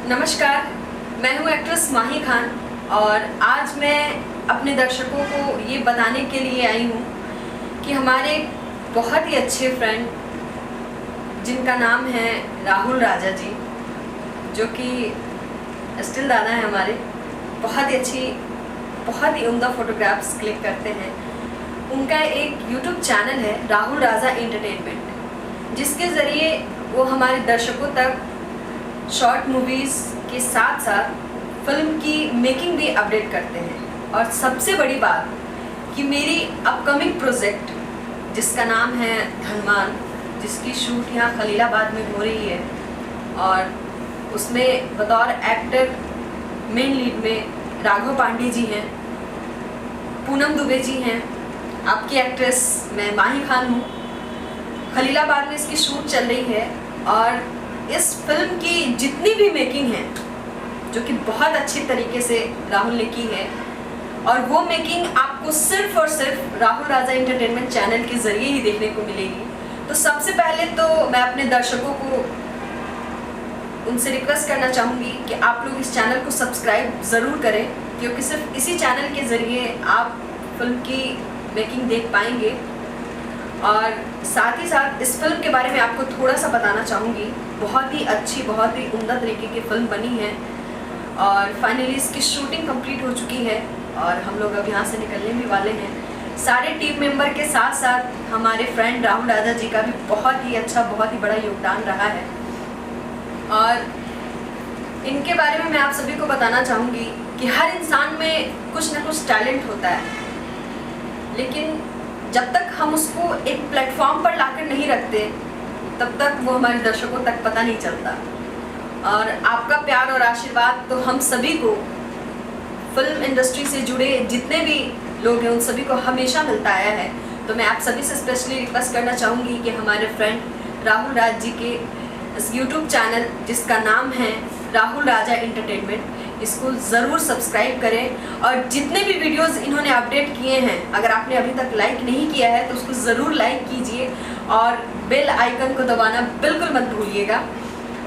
नमस्कार, मैं हूँ एक्ट्रेस माही खान और आज मैं अपने दर्शकों को ये बताने के लिए आई हूँ कि हमारे बहुत ही अच्छे फ्रेंड जिनका नाम है राहुल राजा जी, जो कि स्टिल दादा हैं हमारे, बहुत ही अच्छी, बहुत ही उम्दा फोटोग्राफ्स क्लिक करते हैं। उनका एक यूट्यूब चैनल है राहुल राजा एंटरटेनमेंट, जिसके ज़रिए वो हमारे दर्शकों तक शॉर्ट मूवीज़ के साथ साथ फिल्म की मेकिंग भी अपडेट करते हैं। और सबसे बड़ी बात कि मेरी अपकमिंग प्रोजेक्ट जिसका नाम है धनमान, जिसकी शूट यहाँ खलीलाबाद में हो रही है और उसमें बतौर एक्टर मेन लीड में राघव पांडे जी हैं, पूनम दुबे जी हैं, आपकी एक्ट्रेस मैं माही खान हूँ। खलीलाबाद में इसकी शूट चल रही है और इस फिल्म की जितनी भी मेकिंग है, जो कि बहुत अच्छी तरीके से राहुल ने की है, और वो मेकिंग आपको सिर्फ और सिर्फ राहुल राजा एंटरटेनमेंट चैनल के ज़रिए ही देखने को मिलेगी। तो सबसे पहले तो मैं अपने दर्शकों को उनसे रिक्वेस्ट करना चाहूँगी कि आप लोग इस चैनल को सब्सक्राइब ज़रूर करें, क्योंकि सिर्फ इसी चैनल के ज़रिए आप फिल्म की मेकिंग देख पाएंगे। और साथ ही साथ इस फिल्म के बारे में आपको थोड़ा सा बताना चाहूँगी। बहुत ही अच्छी, बहुत ही उम्दा तरीके की फिल्म बनी है और फाइनली इसकी शूटिंग कंप्लीट हो चुकी है और हम लोग अब यहाँ से निकलने भी वाले हैं। सारे टीम मेंबर के साथ साथ हमारे फ्रेंड राहुल राजा जी का भी बहुत ही अच्छा, बहुत ही बड़ा योगदान रहा है। और इनके बारे में मैं आप सभी को बताना चाहूँगी कि हर इंसान में कुछ ना कुछ टैलेंट होता है, लेकिन जब तक हम उसको एक प्लेटफॉर्म पर लाकर नहीं रखते तब तक वो हमारे दर्शकों तक पता नहीं चलता। और आपका प्यार और आशीर्वाद तो हम सभी को, फिल्म इंडस्ट्री से जुड़े जितने भी लोग हैं, उन सभी को हमेशा मिलता आया है। तो मैं आप सभी से स्पेशली रिक्वेस्ट करना चाहूँगी कि हमारे फ्रेंड राहुल राज जी के इस यूट्यूब चैनल जिसका नाम है राहुल राजा एंटरटेनमेंट, इसको ज़रूर सब्सक्राइब करें। और जितने भी वीडियोस इन्होंने अपडेट किए हैं, अगर आपने अभी तक लाइक नहीं किया है तो उसको ज़रूर लाइक कीजिए और बेल आइकन को दबाना बिल्कुल मत भूलिएगा।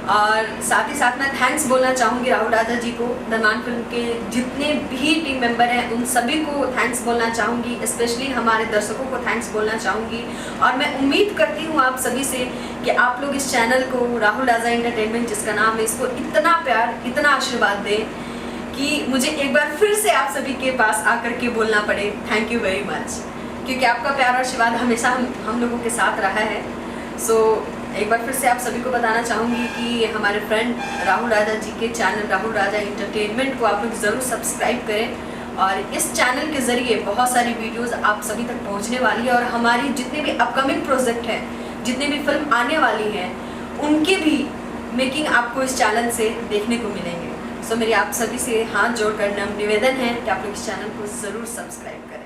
और साथ ही साथ मैं थैंक्स बोलना चाहूँगी राहुल राजा जी को। धनमान फिल्म के जितने भी टीम मेंबर हैं उन सभी को थैंक्स बोलना चाहूँगी, स्पेशली हमारे दर्शकों को थैंक्स बोलना चाहूँगी। और मैं उम्मीद करती हूँ आप सभी से कि आप लोग इस चैनल को, राहुल राजा एंटरटेनमेंट जिसका नाम है, इसको इतना प्यार, इतना आशीर्वाद दें कि मुझे एक बार फिर से आप सभी के पास आकर के बोलना पड़े थैंक यू वेरी मच, क्योंकि आपका प्यार और आशीर्वाद हमेशा हम लोगों के साथ रहा है। सो एक बार फिर से आप सभी को बताना चाहूँगी कि हमारे फ्रेंड राहुल राजा जी के चैनल राहुल राजा एंटरटेनमेंट को आप लोग ज़रूर सब्सक्राइब करें। और इस चैनल के ज़रिए बहुत सारी वीडियोस आप सभी तक पहुँचने वाली है और हमारी जितने भी अपकमिंग प्रोजेक्ट हैं, जितने भी फिल्म आने वाली हैं, उनके भी मेकिंग आपको इस चैनल से देखने को मिलेंगे। सो मेरी आप सभी से हाथ जोड़कर निवेदन है कि आप लोग इस चैनल को ज़रूर सब्सक्राइब करें।